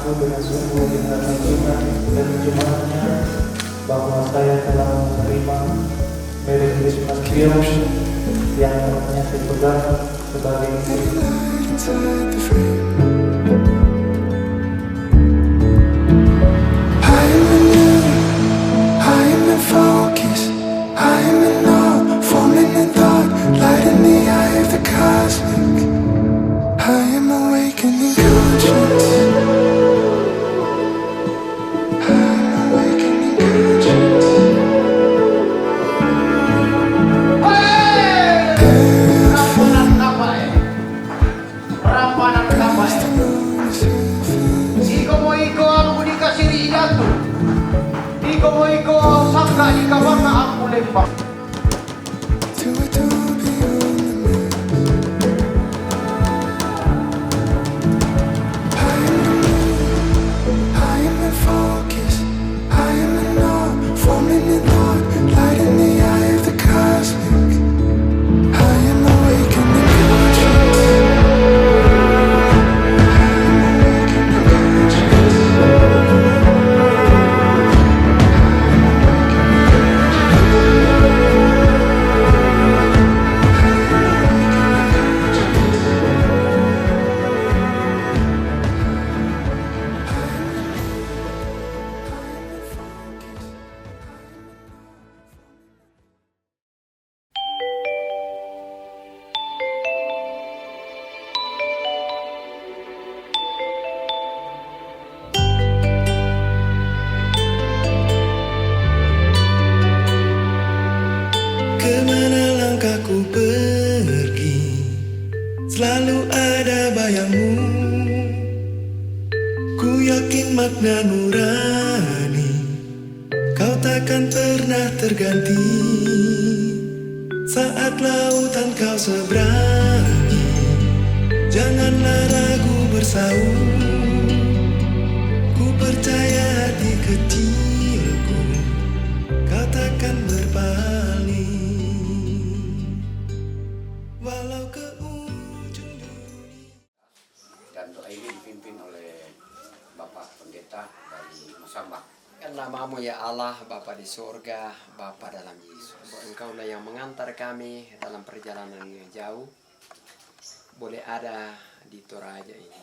aku dengan sungguh dengan sanjungan dan terjemahannya bahwa saya telah menerima Merry Christmas Virus yang namanya dipegang sebagai istri. Kemana langkahku pergi, selalu ada bayangmu. Ku yakin makna nurani, kau takkan pernah terganti. Saat lautan kau seberangi, janganlah ragu bersaung. Ku percaya hati kecilku, kau takkan berpaling. Walau ke ujung dunia. Dan doa ini dipimpin oleh Bapak Pendeta dari Musambah. Namamu ya Allah, Bapa di surga, Bapa dalam Yesus. Engkaulah yang mengantar kami dalam perjalanan yang jauh. Boleh ada di Toraja ini.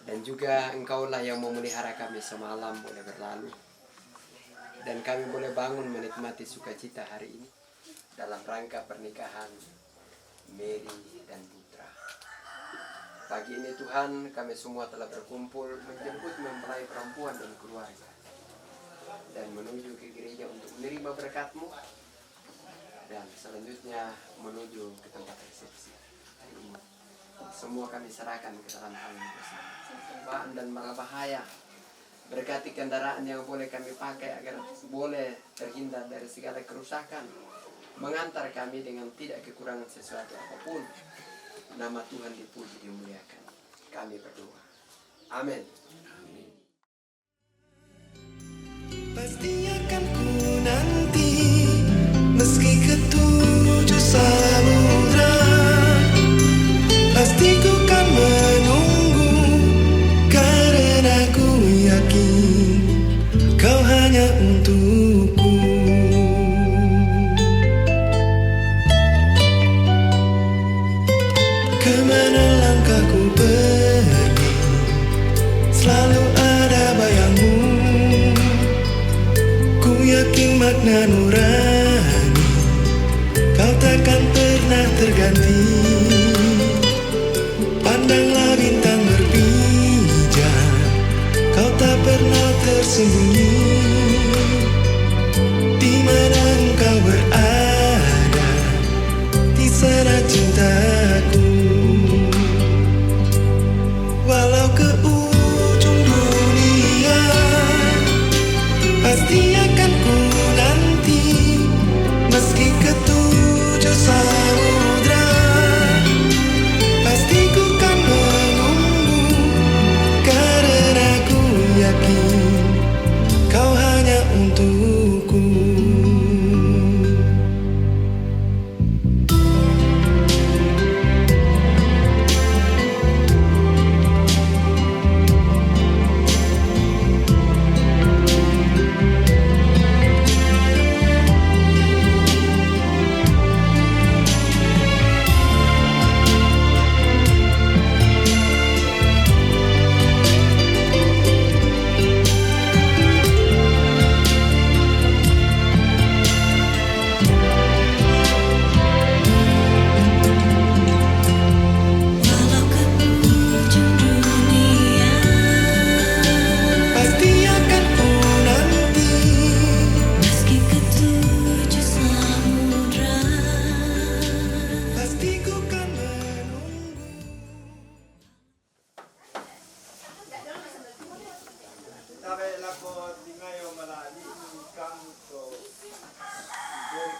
Dan juga Engkaulah yang memelihara kami semalam boleh berlalu. Dan kami boleh bangun menikmati sukacita hari ini dalam rangka pernikahan Mary dan Putra. Pagi ini Tuhan, kami semua telah berkumpul menjemput mempelai perempuan dan keluarga, dan menuju ke gereja untuk menerima berkat-Mu, dan selanjutnya menuju ke tempat resepsi. Semua kami serahkan ke dalam tangan bersama. Cobaan dan mara bahaya, berkati kendaraan yang boleh kami pakai agar boleh terhindar dari segala kerusakan, mengantar kami dengan tidak kekurangan sesuatu apapun. Nama Tuhan dipuji, dimuliakan. Kami berdoa. Amin. Pasti akan ku nanti, meski ketujuh samudra. Pasti ku kan menunggu, karena ku yakin kau hanya untukku. Kemana langkahku pergi, selalu ada bayangmu. Ku yakin makna nurani, kau takkan pernah terganti. Pandanglah bintang berpijar, kau tak pernah tersembunyi. Di mana engkau berada, di sana cintaku. Walau ke ujung dunia, pasti akan ku nanti, meski ketujuh samudra. Pasti ku kan menunggu, karena ku yakin ko tingayo malali ni kamu to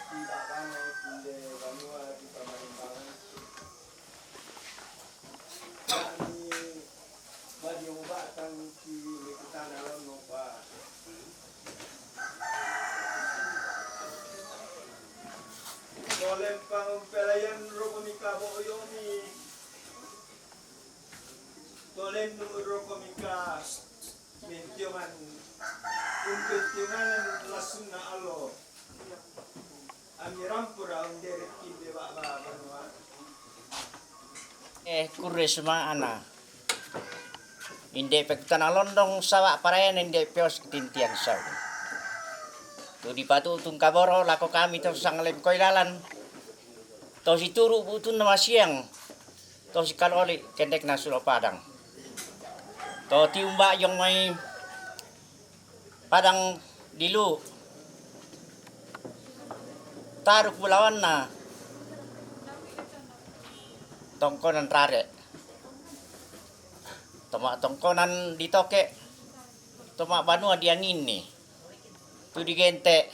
tidak kano tinde banua di pamalimbangan kami bagi ubatan ki kita dalam lupa solem pangpelayan rokomika boyomi solem rokomika mentionan unpentionan langsung na alo amirampura under kinde baba banua kurre suma ana inde pektan alondong sawa parayan inde pios tintian saw tu di patu tung kaboro lako kami to sang lem koilalan to si turu butun na siang to si kaloli kendek na sulo padang to tiumba yung may padang dilu taruk bulawan na tongkonan rare toma tongkonan ditoke toma banua diangin ni tu digente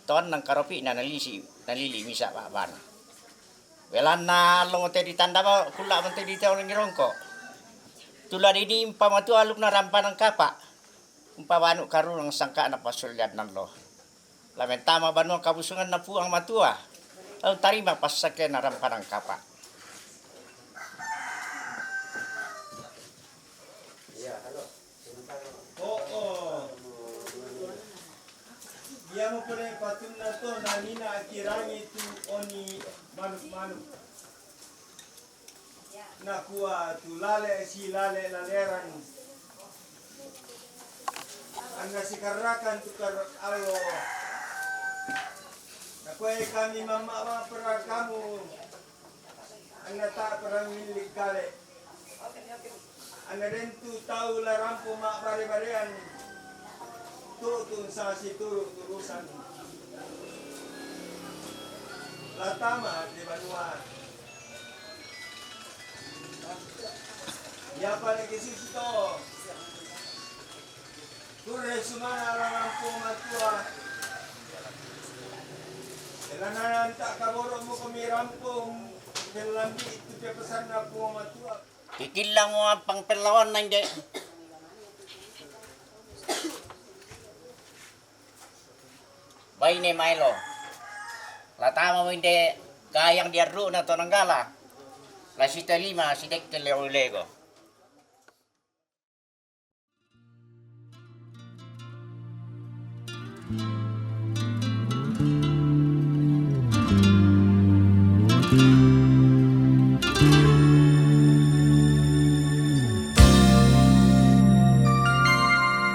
ton nang karopi na nalili misa baban welan na longote ditanda ba kula mante di tawon ngirongko tula di pamatu aluk na rampanang kapa umpawanu karu ng sangka na pasulyad ng lo lamen tama banu kabusungan na puang matua ang tarima pasakyan na rampanang kapa. dia mo pala patun na to nanina akirangi tu oni manuk nakuha tu lale si lale laleran ang nasikarakan tu kar alo nakuha kami mama para kamu ang nata parang milik kale ang narentu tau larampo mak bare-barean tutun sa si turusan latama di banua ya paling kisito kurre sumana rampo matua elananan tak kaboro mo kami rampong kelambi itu pesan na po matua Kikil lang mo ang pangpelawan na hindi. Bay ni Milo. Latama mo hindi kayang diarro na to ng gala. La sita lima, si Dek Lego.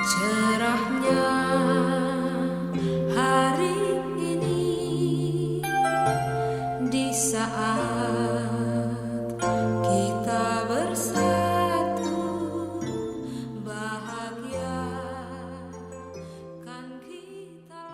Cerahnya hari ini di saat kita bersatu bahagia kan kita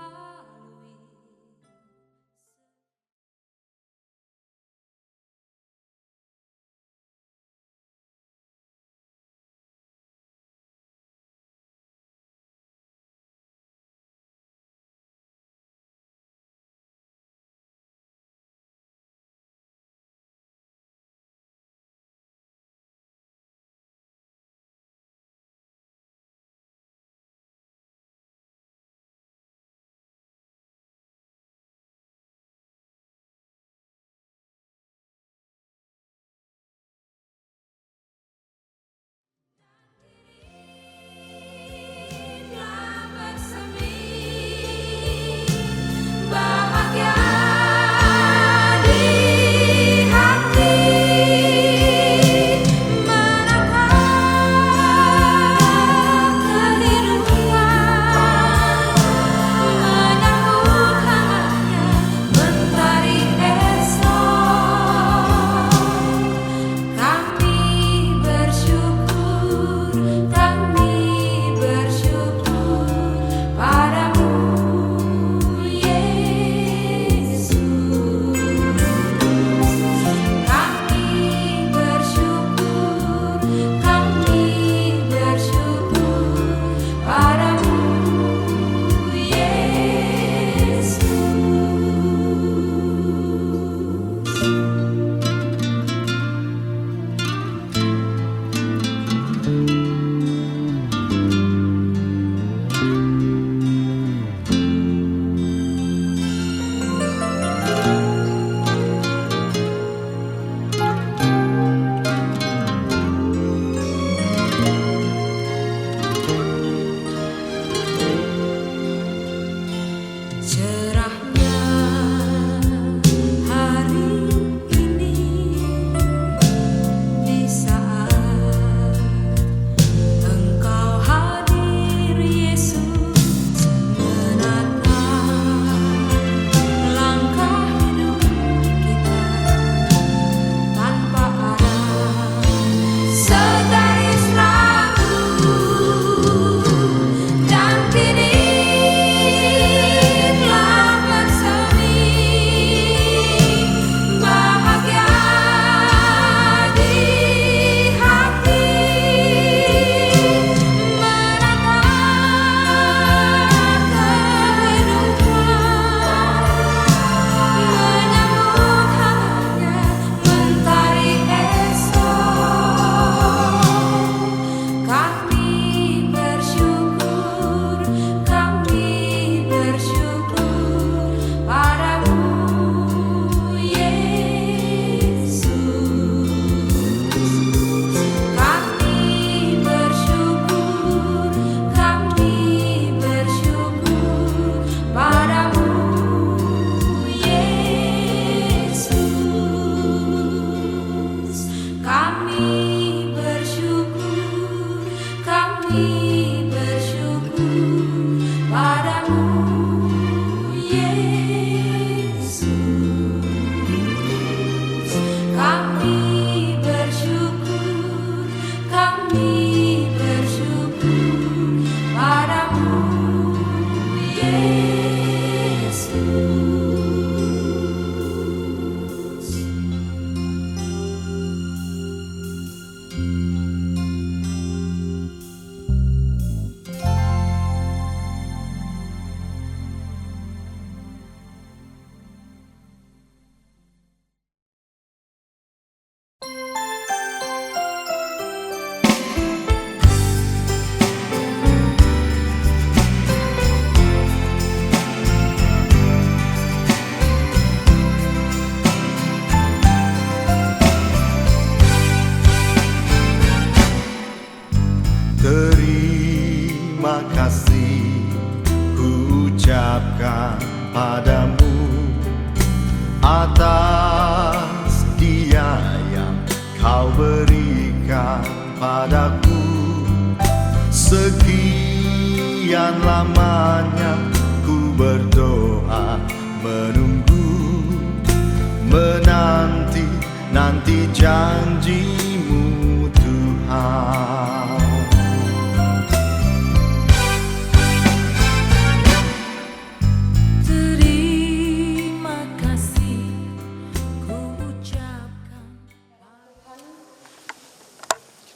kami bersyukur padamu, Yesus. Kami bersyukur padamu, Yesus. Terima kasih ku ucapkan padamu atas dia yang kau berikan padaku. Sekian lamanya ku berdoa menunggu, menanti janjimu Tuhan. Terima kasih ku ucapkan.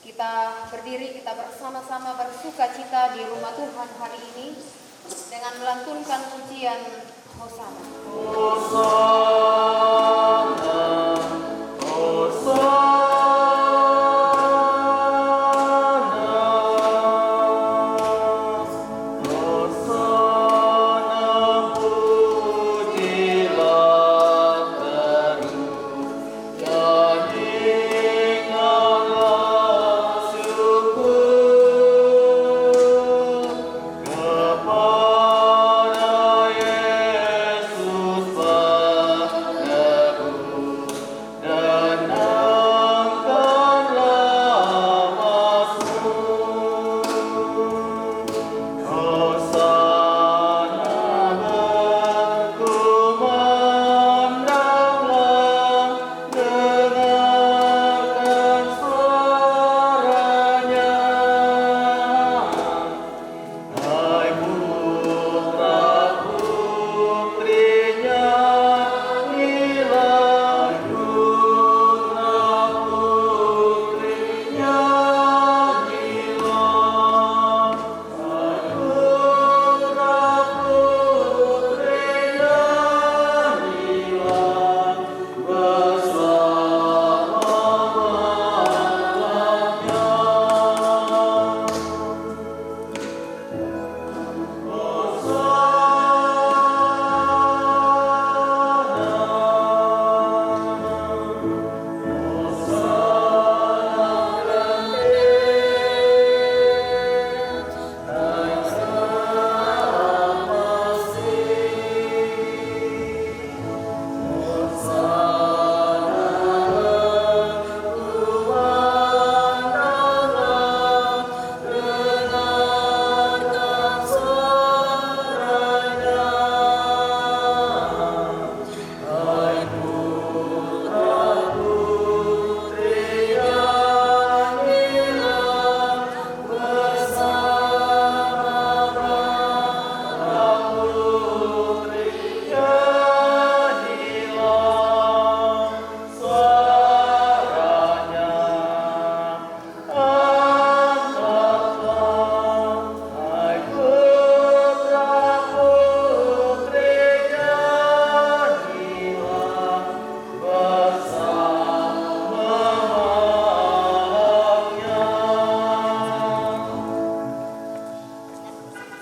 Kita berdiri, kita bersama-sama bersuka cita di rumah Tuhan hari ini dengan melantunkan pujian Hosana.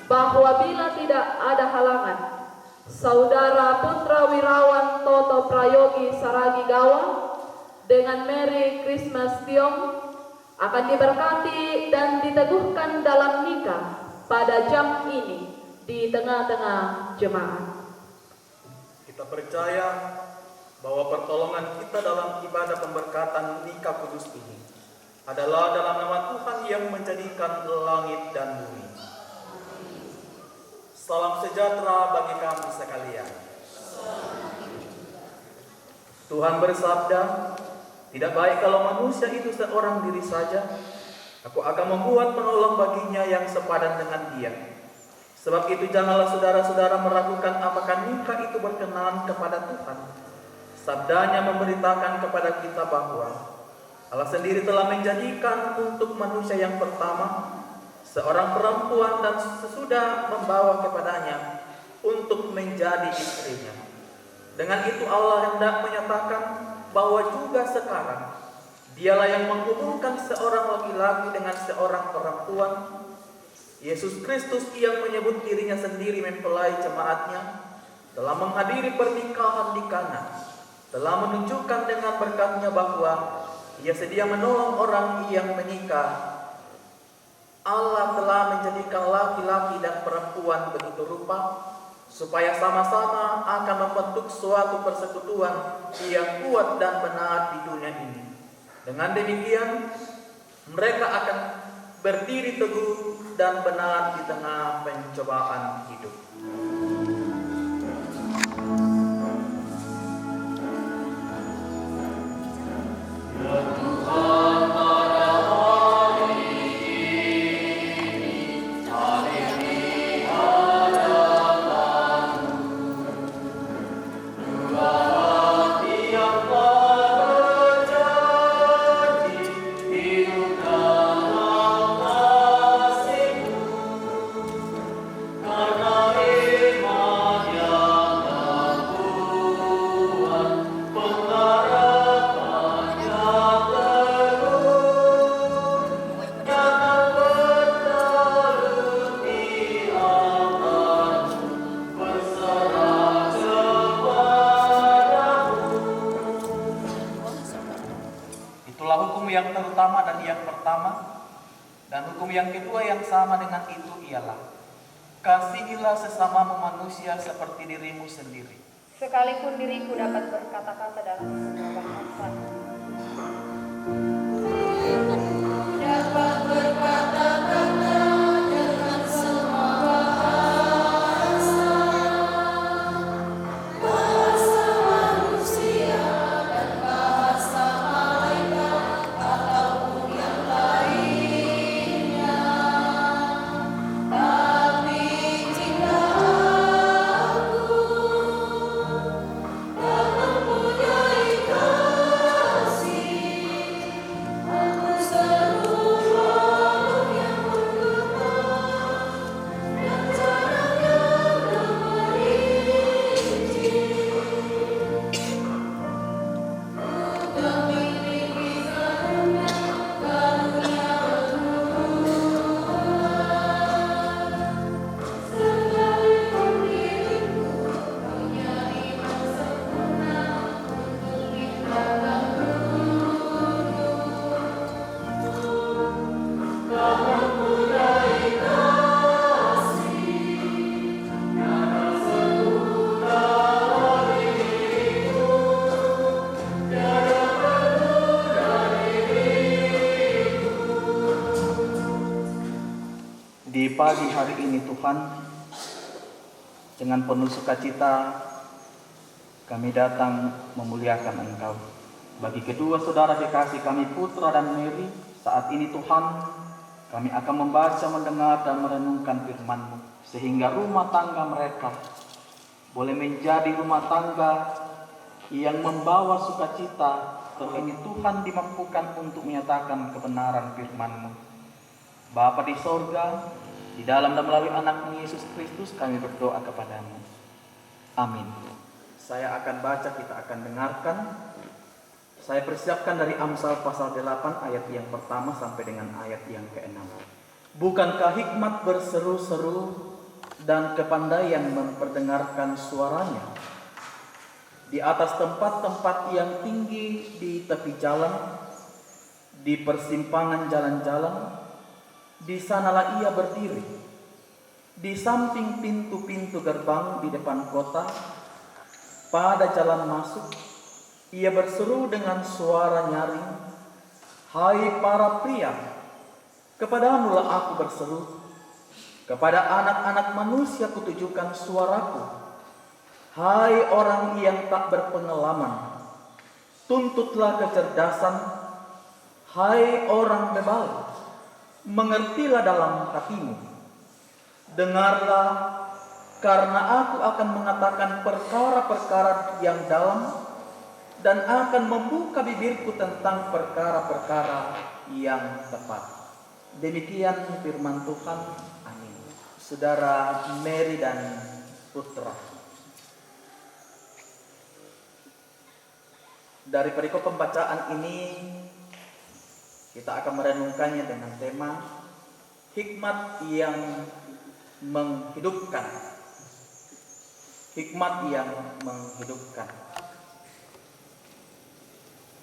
Bahwa bila tidak ada halangan, Saudara Putra Wirawan Toto Prayogi Saragi Gawa dengan Mary Christmas Tiong akan diberkati dan diteguhkan dalam nikah pada jam ini di tengah-tengah jemaat. Kita percaya bahwa pertolongan kita dalam ibadah pemberkatan nikah kudus ini adalah dalam nama Tuhan yang menjadikan langit dan bumi. Salam sejahtera bagi kami sekalian. Tuhan bersabda, tidak baik kalau manusia itu seorang diri saja. Aku akan membuat penolong baginya yang sepadan dengan dia. Sebab itu janganlah saudara-saudara meragukan apakah nikah itu berkenan kepada Tuhan. Sabdanya memberitakan kepada kita bahwa Allah sendiri telah menjadikan untuk manusia yang pertama seorang perempuan dan sesudah membawa kepadanya untuk menjadi istrinya. Dengan itu Allah hendak menyatakan bahwa juga sekarang Dialah yang menghubungkan seorang laki-laki dengan seorang perempuan. Yesus Kristus yang menyebut dirinya sendiri mempelai jemaatnya telah menghadiri pernikahan di Kana, telah menunjukkan dengan berkatnya bahwa Ia sedia menolong orang yang menikah. Allah telah menjadikan laki-laki dan perempuan begitu rupa supaya sama-sama akan membentuk suatu persekutuan yang kuat dan benar di dunia ini. Dengan demikian, mereka akan berdiri teguh dan benar di tengah pencobaan hidup. Yang terutama dan yang pertama, dan hukum yang kedua yang sama dengan itu ialah kasihilah sesamamu manusia seperti dirimu sendiri. Sekalipun diriku dapat berkata-kata dalam semua bahasa, dapat berkata-kata dengan semua bahasa, bahasa manusia dan bahasa malaikat ataupun yang lainnya, tapi jika aku tak mempunyai kasih, aku serupa yang bergetar dan caranya merinci. Ku memiliki karunia sekalipun diriku punya iman sempurna untuk dikatakan tak mempunyai kasih, tiada sempurna diriku, tiada berguna diriku. Di pagi hari ini Tuhan, dengan penuh sukacita kami datang memuliakan Engkau. Bagi kedua saudara kekasih kami Putra dan Mary, saat ini Tuhan, kami akan membaca, mendengar dan merenungkan firman-Mu, sehingga rumah tangga mereka boleh menjadi rumah tangga yang membawa sukacita. Ini Tuhan dimampukan untuk menyatakan kebenaran firman-Mu. Bapa di sorga, di dalam dan melalui anak-Mu Yesus Kristus kami berdoa kepadamu. Amin. Saya akan baca, kita akan dengarkan. Saya persiapkan dari Amsal pasal 8 ayat yang pertama sampai dengan ayat yang ke-6. Bukankah hikmat berseru-seru dan kepandaian memperdengarkan suaranya? Di atas tempat-tempat yang tinggi di tepi jalan, di persimpangan jalan-jalan, di sanalah ia berdiri. Di samping pintu-pintu gerbang di depan kota, pada jalan masuk, ia berseru dengan suara nyaring, Hai para pria, kepadamulah aku berseru. Kepada anak-anak manusia kutujukan suaraku. Hai orang yang tak berpengalaman, tuntutlah kecerdasan. Hai orang bebal, mengertilah dalam hatimu. Dengarlah, karena aku akan mengatakan perkara-perkara yang dalam dan akan membuka bibirku tentang perkara-perkara yang tepat. Demikian firman Tuhan. Amin. Saudara Mary dan Putra. Dari perikop pembacaan ini kita akan merenungkannya dengan tema hikmat yang menghidupkan. Hikmat yang menghidupkan.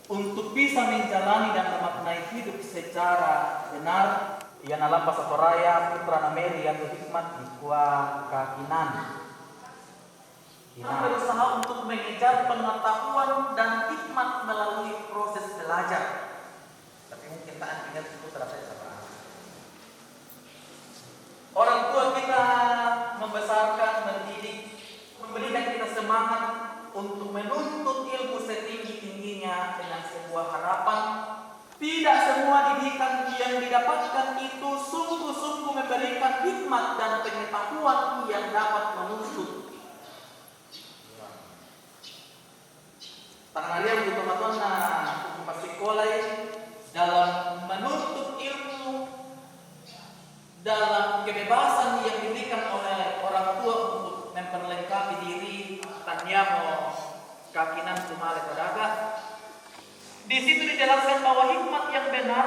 Untuk bisa menjalani dan memaknai hidup secara benar, ia nalampa Satoraya Putra Mary yang berhikmat di kuah kakinan. Kita berusaha untuk mengejar pengetahuan dan hikmat melalui proses belajar. Tapi mungkin tak ingat itu terasa sama. Orang tua kita membesarkan, mendidik, memberikan kita semangat untuk menuntut ilmu setinggi-tingginya dengan sebuah harapan. Tidak semua didikan yang didapatkan itu sungguh-sungguh memberikan hikmat dan pengetahuan yang dapat menuntut. Tangan dia untuk teman-teman untuk sekolah dalam menuntut ilmu, dalam kebebasan yang diberikan oleh orang tua untuk memperlengkapi diri, tanyamo kakinan sumale pedaga. Di situ dijelaskan bahwa hikmat yang benar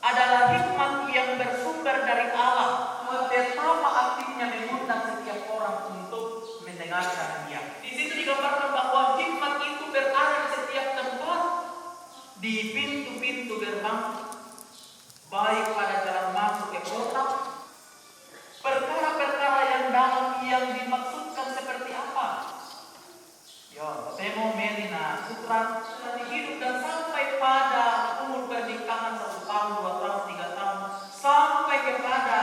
adalah hikmat yang bersumber dari Allah. Betapa aktifnya mengundang setiap orang untuk mendengarkan dia. Di situ digambarkan bahwa hikmat itu berada di setiap tempat, di pintu-pintu gerbang, baik pada jalan masuk ke kota. Perkara-perkara yang dalam yang dimaksudkan seperti apa? Temo Merina Putra telah hidup dan sampai pada umur pernikahan 1 tahun, 2 tahun, 3 tahun, sampai kepada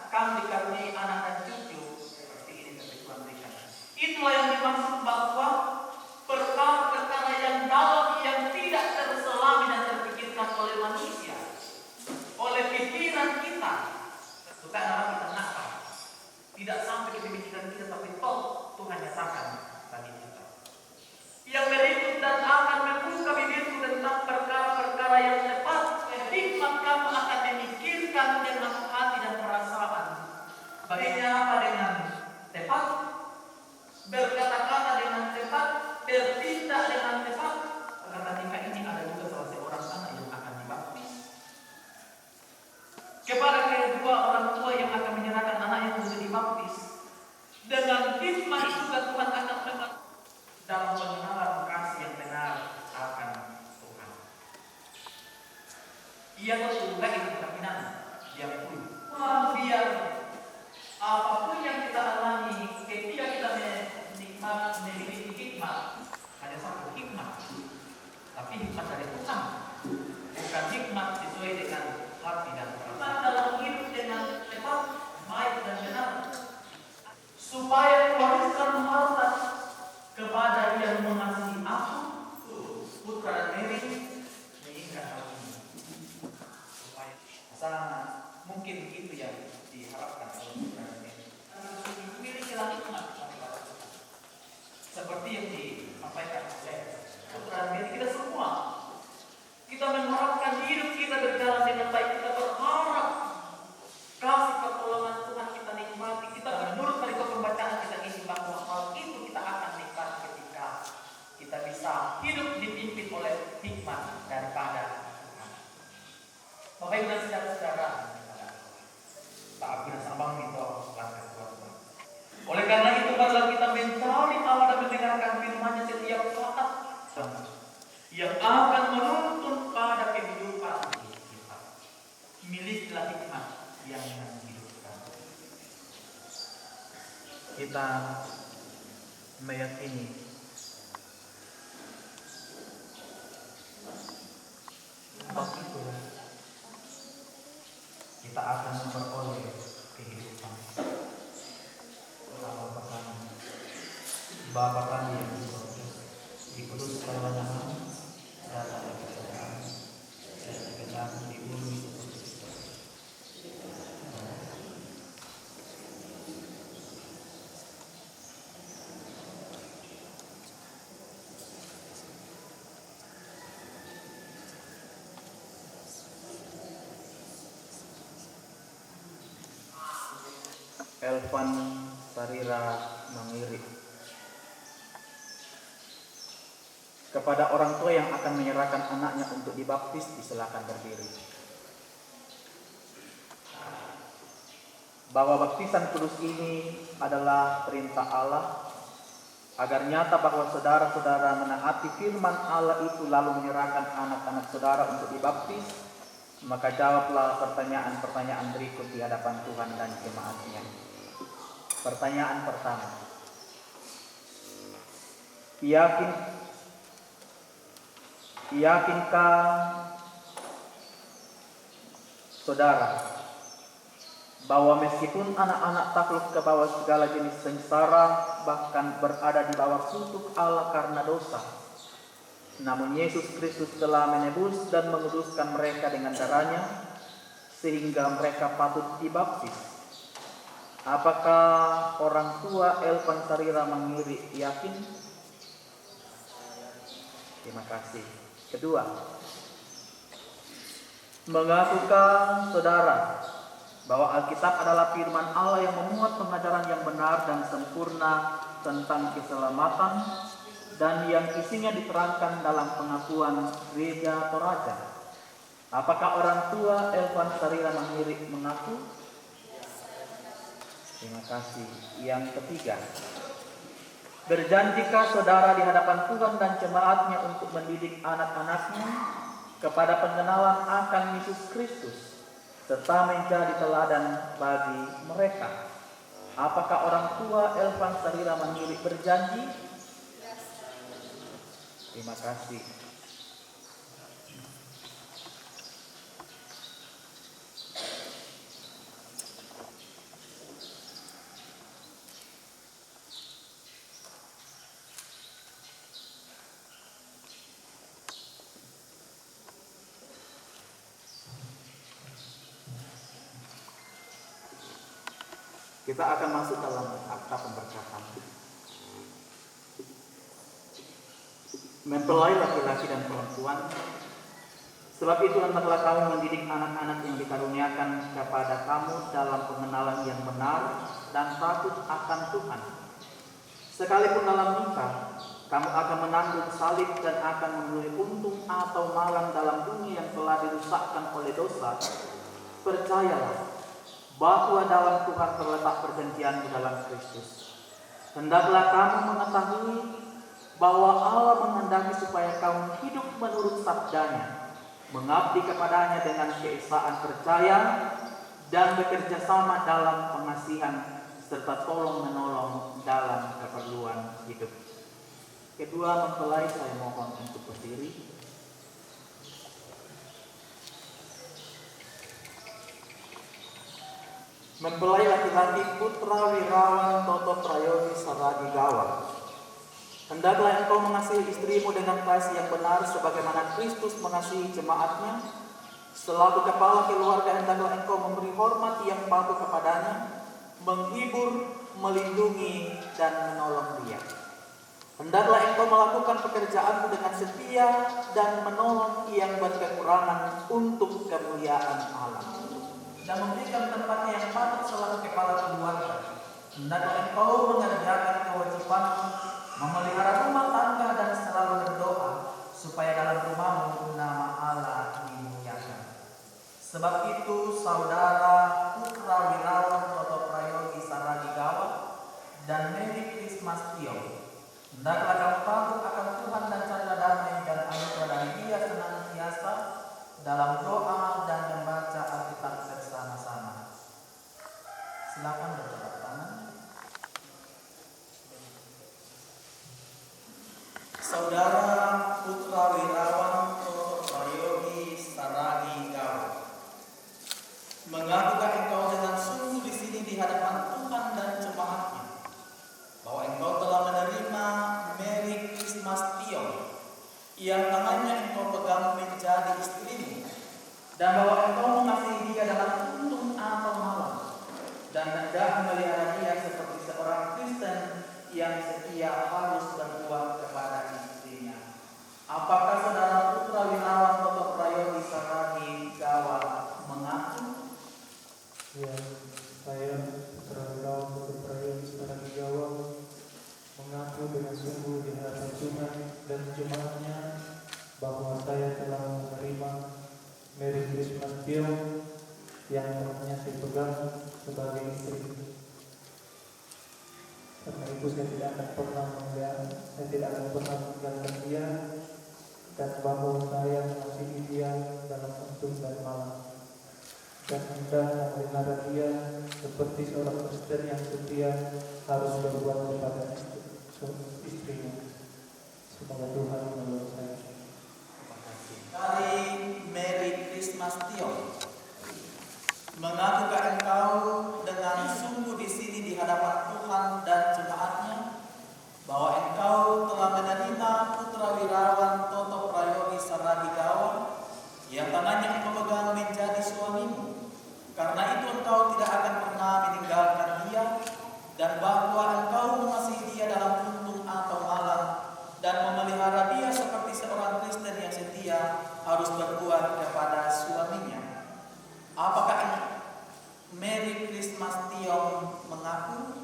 kami dikaruniai anak dan cucu seperti ini dari Tuhan berikan. Itulah yang dimaksud bahwa perkara-perkara yang dalam yang tidak terselami dan terpikirkan oleh manusia, oleh pikiran kita, bukan orang kita nakal, tidak sampai ke pikiran kita, tapi Tuhan nyatakan bagi kita. Yang berikut dan akan membuka bibirku tentang perkara-perkara yang tepat. Hikmat kamu akan memikirkan dengan hati dan perasaan. Baiknya apa dengan tepat? Berkata-kata dengan tepat, bertindak dengan tepat. Karena ketika ini ada juga salah seorang anak yang akan dibaptis. Kepada kedua orang tua yang akan menyerahkan anaknya untuk dibaptis, dengan hikmat juga Tuhan akan membuat dalam pengenalan kasih yang benar akan Tuhan. Ia tentu lagi kemungkinan yang pun. Biar apapun yang kita alami ketika kita memiliki hikmat, ada satu hikmat, tapi hikmat dari Tuhan, bukan hikmat sesuai dengan hati dan perasaan. Dalam hidup dengan tepat, baik dan benar, supaya mewariskan harta kepada yang mengasihi aku, Putra dan Mary, menginginkan hal ini. Supaya sana mungkin itu yang diharapkan oleh Putra dan Mary. Milikilah hikmat seperti yang disampaikan oleh Putra dan Mary. Kita semua, kita mengharapkan hidup kita berjalan dengan baik. Kita berharap kasih pertolongan Tuhan kita nikmati. Kita menurut perikop pembacaan kita ini bahwa hal itu kita akan nikmati ketika kita bisa hidup dipimpin oleh hikmat daripada Tuhan. Bapak Ibu dan saudara-saudara, tak guna sambang itu langkah Tuhan. Oleh karena itu marilah kita mencari Allah dan mendengarkan firman-Nya setiap saat yang akan menuntun pada kehidupan kita. Miliklah hikmat yang menghidupkan. Kita meyakini sebab itu kita akan memperoleh kehidupan. Bapa kami, Bapa kami yang di surga, dikuduskanlah namamu, datanglah kerajaanmu, dan digenapi di bumi seperti di surga. Elvan Sarira mengirik kepada orang tua yang akan menyerahkan anaknya untuk dibaptis, disilakan berdiri. Bahwa baptisan kudus ini adalah perintah Allah agar nyata bahwa saudara-saudara menaati firman Allah itu lalu menyerahkan anak-anak saudara untuk dibaptis, maka jawablah pertanyaan-pertanyaan berikut di hadapan Tuhan dan jemaatnya. Pertanyaan pertama, yakinkah saudara bahwa meskipun anak-anak takluk ke bawah segala jenis sengsara, bahkan berada di bawah kutuk Allah karena dosa, namun Yesus Kristus telah menebus dan menguduskan mereka dengan darahnya, sehingga mereka patut dibaptis? Apakah orang tua Elvan Sarira mengirik yakin? Terima kasih. Kedua, mengakukah saudara bahwa Alkitab adalah firman Allah yang memuat pengajaran yang benar dan sempurna tentang keselamatan dan yang isinya diterangkan dalam pengakuan gereja Toraja? Apakah orang tua Elvan Sarira mengaku? Terima kasih. Yang ketiga, berjanjikah saudara di hadapan Tuhan dan jemaatnya untuk mendidik anak-anaknya kepada pengenalan akan Yesus Kristus serta menjadi teladan bagi mereka? Apakah orang tua Elvan Sarira mengirik berjanji? Terima kasih. Kita akan masuk dalam akta pemberkatan. Mempelai laki-laki dan perempuan, sebab itu hendaklah kamu mendidik anak-anak yang dikaruniakan kepada kamu dalam pengenalan yang benar dan takut akan Tuhan. Sekalipun dalam nikah, kamu akan menanggung salib dan akan memenuhi untung atau malang dalam dunia yang telah dirusakkan oleh dosa. Percayalah bahwa dalam Tuhan terletak perjanjianmu dalam Kristus. Hendaklah kamu mengetahui bahwa Allah menghendaki supaya kamu hidup menurut sabdanya, mengabdi kepadanya dengan keesaan percaya, dan bekerja sama dalam pengasihan serta tolong-menolong dalam keperluan hidup. Kedua mempelai saya mohon untuk berdiri. Mempelai laki-laki Putra Wirawan Toto Prayogi Saragi Gawa, hendaklah engkau mengasihi istrimu dengan kasih yang benar sebagaimana Kristus mengasihi jemaatnya. Selaku kepala keluarga, hendaklah engkau memberi hormat yang patut kepadanya, menghibur, melindungi, dan menolong dia. Hendaklah engkau melakukan pekerjaanmu dengan setia dan menolong yang berkekurangan untuk kemuliaan Allah, dan memberikan tempatnya yang patut selaku kepala keluarga. Hendaklah engkau mengerjakan kewajibanmu, memelihara rumah tangga dan selalu berdoa supaya dalam rumahmu nama Allah dimuliakan. Sebab itu saudara Putra Wirawan Toto Prayogi Saragi Gawa dan Mary Christmas Tio, hendaklah kamu patuh akan Tuhan dan carilah damai dan anugerah dari Dia senantiasa dalam doa dan membaca Alkitab bersama-sama. Silakan berjabat tangan. Saudara Putra Wirawan Toto Prayogi Saragi di hadapan Tuhan dan jemaatnya, bahwa engkau telah menerima Mary Christmas Tion, yang tangannya engkau pegang menjadi istrimu, dan bahwa engkau mengasihi dia dalam untung atau malam, dan hendak memelihara dia seperti seorang Kristen yang setia harus berbuat kepada istrinya. Apakah saudara putra Wirawan Toto Prayogi Saragi Gawa mengaku? Ya, saya putra Wirawan Toto Prayogi Saragi Gawa mengaku dengan sungguh di hadapan Tuhan dan jemaatnya bahwa saya telah menerima Mary Christmas Tion yang tangannya saya pegang sebagai istri. Karena itu saya tidak akan pernah meninggalkan dia, dan bahwa saya mengasihi dia dalam untung dan malam, dan hendak memelihara dia seperti seorang Kristen yang setia harus berbuat kepada istrinya. Semoga Tuhan menolong saya. Dari Mary Christmas Tion, mengakukah engkau dengan sungguh di sini di hadapan Tuhan dan jemaatnya bahwa engkau telah menerima putra Wirawan Toto Prayogi Saragi Gawa yang tangannya engkau pegang menjadi suamimu, karena itu engkau tidak akan pernah meninggalkan dia, dan bahwa engkau mengasihi dia dalam untung atau malam, dan memelihara dia seperti seorang Kristen yang setia harus berbuat kepada suaminya. Apakah Mary Christmas Tion mengaku?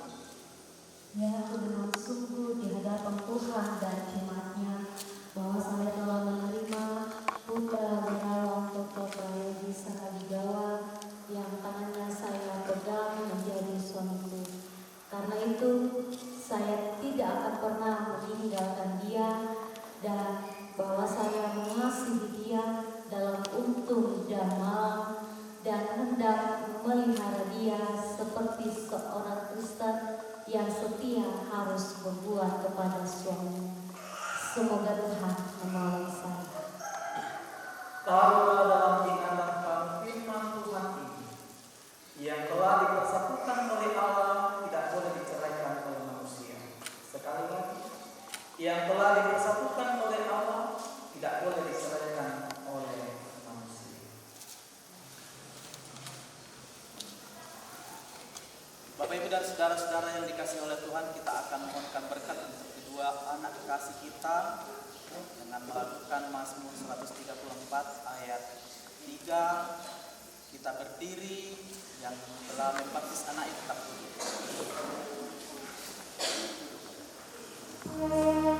Ya, aku dengan sungguh di hadapan Tuhan dan jemaatnya bahwa saya telah menerima putra Wirawan Toto Prayogi Saragi Gawa yang tangannya saya pegang menjadi suamiku. Karena itu saya tidak akan pernah meninggalkan dia, dan bahwa saya mengasihi dia dalam untung dan malam, dan hendak memelihara dia seperti seorang Kristen yang setia harus berbuat kepada suaminya. Semoga Tuhan menolong saya. Taruhlah dalam ingatan kamu firman Tuhan ini, yang telah dipersatukan oleh Allah tidak boleh diceraikan oleh manusia. Sekali lagi, yang telah dipersatukan oleh Allah tidak boleh diceraikan oleh manusia. Bapak Ibu dan saudara-saudara yang dikasihi oleh Tuhan, kita akan mohonkan berkat untuk kedua anak kasih kita dengan melakukan Mazmur 134 ayat 3. Kita berdiri, yang telah membaptis anak itu tetap duduk. Oh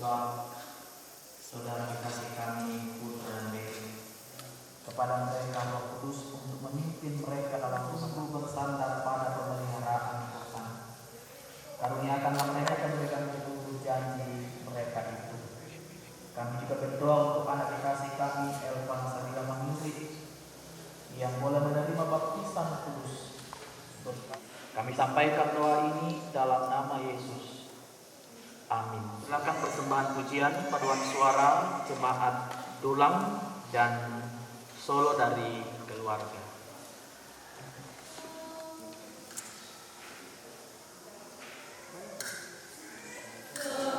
Sebab saudara kekasih kami Putra dan Mary, kepada mereka Roh Kudus untuk memimpin mereka dalam sungguh bersandar pada pemeliharaan Tuhan. Karuniakanlah mereka dan berikan seluruh janji mereka itu. Kami juga berdoa untuk anak kekasih kami Elvan Sabila Manuri yang boleh menerima baptisan kudus. Kami sampaikan doa ini dalam nama Yesus. Amin. Silakan persembahan pujian paduan suara jemaat Dulang dan solo dari keluarga. Berdua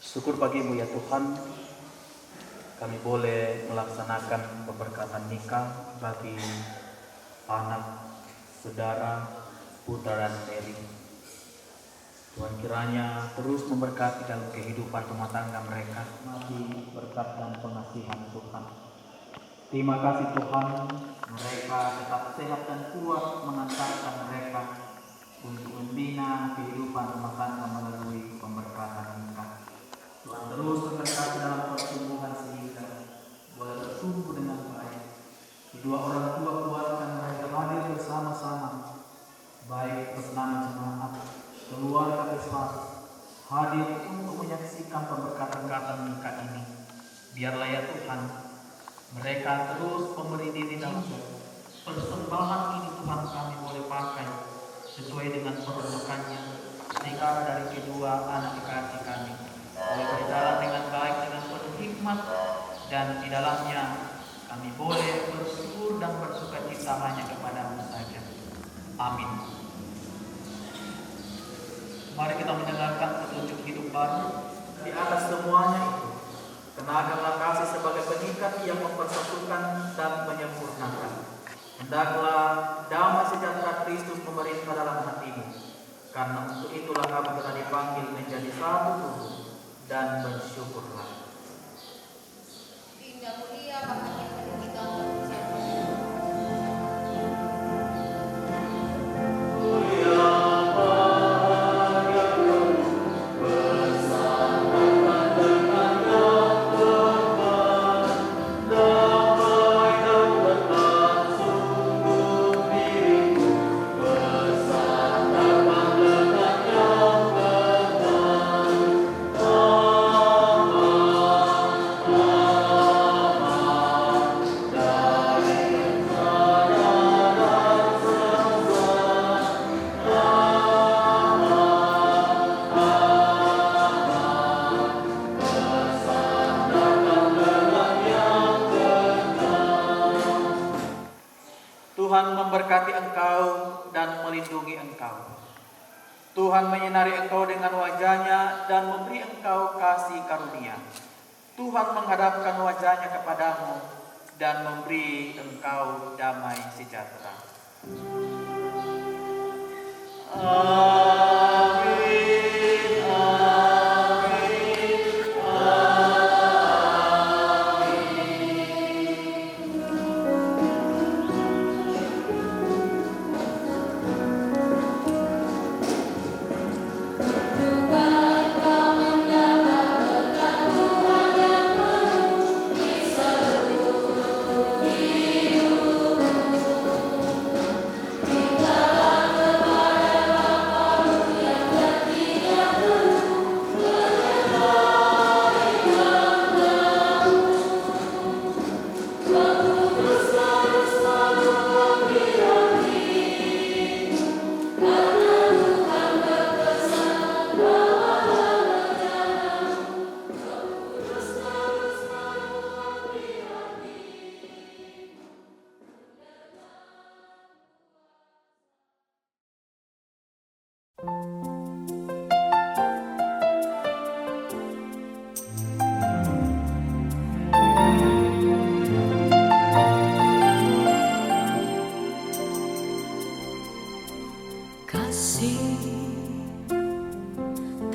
Syukur bagimu ya Tuhan, kami boleh melaksanakan pemberkatan nikah bagi anak, saudara, putra dan Mary. Tuhan kiranya terus memberkati dalam kehidupan rumah tangga mereka. Bagi berkat dan pengasihan Tuhan. Terima kasih Tuhan, mereka tetap sehat dan kuat mengantarkan mereka untuk membina kehidupan rumah tangga melalui pemberkatan nikah. Tuhan terus memberkati dalam pertumbuhan sehingga boleh bertumbuh dengan baik. Kedua orang tua kuatkan mereka hadir bersama-sama, baik pesanan jemaat, keluarga Islam, hadir untuk menyaksikan pemberkatan nikah ini. Biarlah ya Tuhan, mereka terus memberi diri dalam persembahan ini. Tuhan kami boleh pakai sesuai dengan peruntukannya. Nikah dari kedua anak kekasih kami boleh berjalan dengan baik, dengan penuh hikmat, dan di dalamnya kami boleh bersyukur dan bersukacita hanya kepadamu saja. Amin. Mari kita mendengarkan petunjuk hidup baru. Di atas semuanya itu, kenalkanlah kasih sebagai pengikat yang mempersatukan dan menyempurnakan. Hendaklah damai sejahtera Kristus memerintah dalam hatimu, karena untuk itulah kamu telah dipanggil menjadi satu tubuh, dan bersyukurlah. Indah mulia Bapak yang kita ucapkan. Tuhan memberkati engkau dan melindungi engkau. Tuhan menyinari engkau dengan wajah-Nya dan memberi engkau kasih karunia. Tuhan menghadapkan wajah-Nya kepadamu dan memberi engkau damai sejahtera. Amin.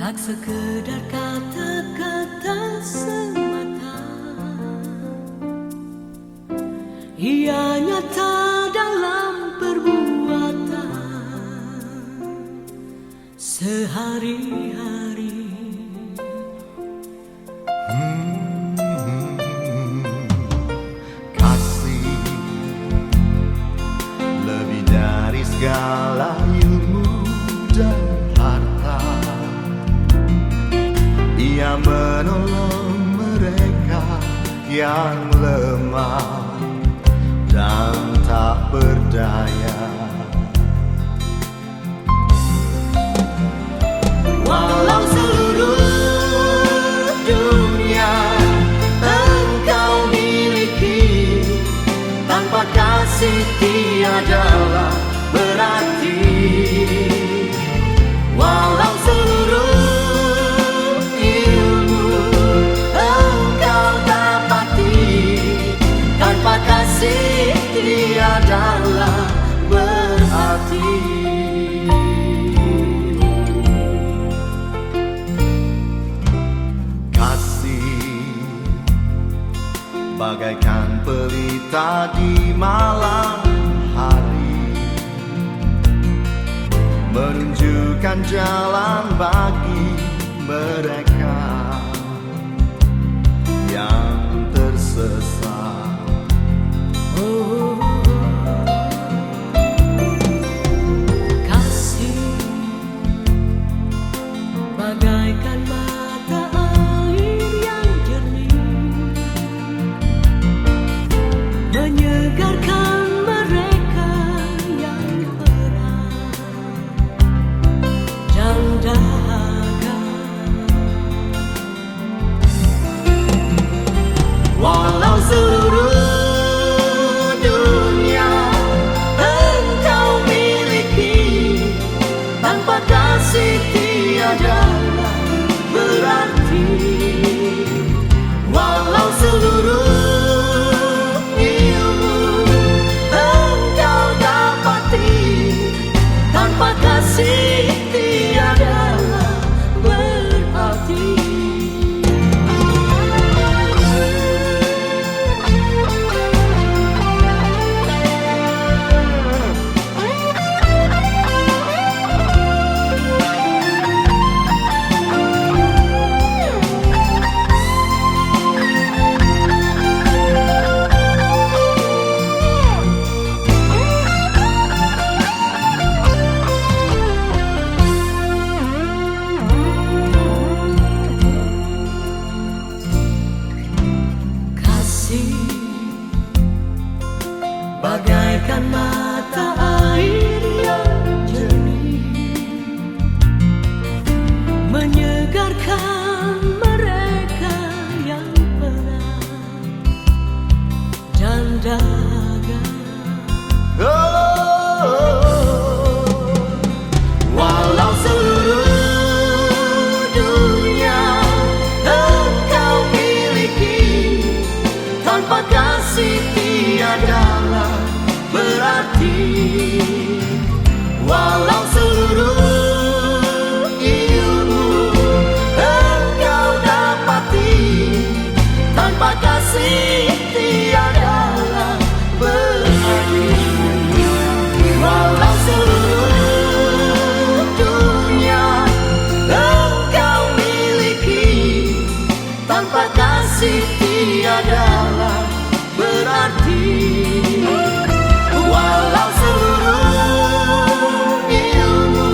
Tak sekedar kata-kata semata, ia nyata dalam perbuatan sehari-hari. Kasih lebih dari segala ilmu dan harta. Ia menolong mereka yang lemah dan tak berdaya. Walau seluruh dunia engkau miliki, tanpa kasih tiadalah berarti. Walau seluruh kasih tiadalah berarti. Kasih bagaikan pelita di malam hari, menunjukkan jalan bagi mereka yang tersesat. Kasih bagaikan mata air yang jernih, menyegarkan mereka yang berat dan dahaga. Walau seluruh tiadalah berarti. Walau seluruh ilmu engkau dapati, tanpa kasih tiadalah berarti. Bagaikan mata air yang jernih, menyegarkan mereka yang pernah janda. Walau seluruh dunia engkau miliki, tanpa kasih tiadalah berarti. Walau seluruh ilmu engkau dapati, tanpa kasih tiadalah berarti. Walau seluruh dunia engkau miliki, tanpa kasih tiadalah berarti. Walau seluruh ilmu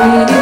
Ini